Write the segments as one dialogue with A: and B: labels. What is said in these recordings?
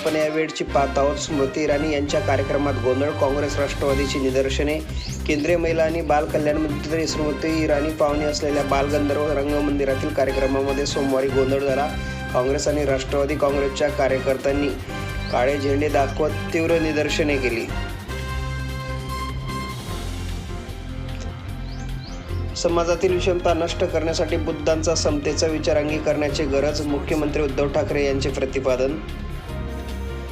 A: आपण यावेळची पाहत आहोत. स्मृती इराणी यांच्या कार्यक्रमात गोंधळ, काँग्रेस राष्ट्रवादीची निदर्शने. केंद्रीय महिला आणि बाल कल्याण मंत्री स्मृती इराणी पाहुणे असलेल्या बालगंधर्व रंगमंदिरातील कार्यक्रमामध्ये सोमवारी गोंधळ झाला. काँग्रेस आणि राष्ट्रवादी काँग्रेसच्या कार्यकर्त्यांनी काळे झेंडे दाखवत तीव्र निदर्शने केली. समाजातील विषमता नष्ट करण्यासाठी बुद्धांचा समतेचा विचार अंगीकारण्याची गरज, मुख्यमंत्री उद्धव ठाकरे यांचे प्रतिपादन.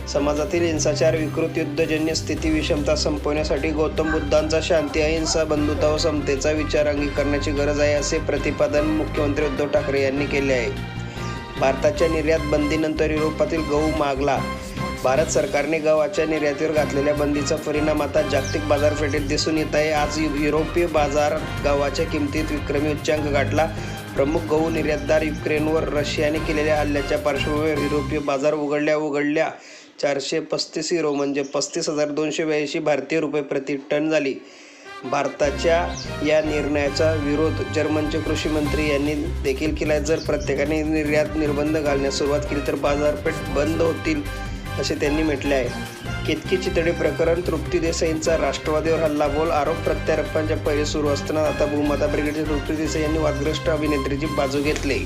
A: समाजातील हिंसाचार, विकृत, युद्धजन्य स्थिती, विषमता संपवण्यासाठी गौतम बुद्धांचा शांती, अहिंसा, बंधुता व समतेचा विचार अंगीकारण्याची गरज आहे, असे प्रतिपादन मुख्यमंत्री उद्धव ठाकरे यांनी केले आहे. भारताच्या निर्यात बंदीनंतर युरोपातील गहू महागला. भारत सरकारने गव्हाच्या निर्यातीवर घातलेल्या बंदीचा परिणाम आता जागतिक बाजारपेठेत दिसून येत आहे. आज युरोपीय बाजारात गव्हाच्या किमतीत विक्रमी उच्चांक गाठला. प्रमुख गहू निर्यातदार युक्रेनवर रशियाने केलेल्या हल्ल्याच्या पार्श्वभूमीवर युरोपीय बाजार उघडल्या 435 युरो म्हणजे 35,282 भारतीय रुपये प्रति टन झाली. भारताच्या या निर्णयाचा विरोध जर्मनचे कृषी मंत्री यांनी देखील केला. जर प्रत्येकाने निर्यात निर्बंध घालण्यास सुरुवात केली तर बाजारपेठ बंद होतील, असे त्यांनी म्हटले आहे. केतकी चितळे प्रकरण, तृप्ती देसाईंचा राष्ट्रवादीवर हल्लाबोल, आरोप प्रत्यारोपांच्या पैरे सुरू असताना आता भूमाता ब्रिगेडच्या तृप्ती देसाई यांनी वादग्रस्त अभिनेत्रीची बाजू घेतली.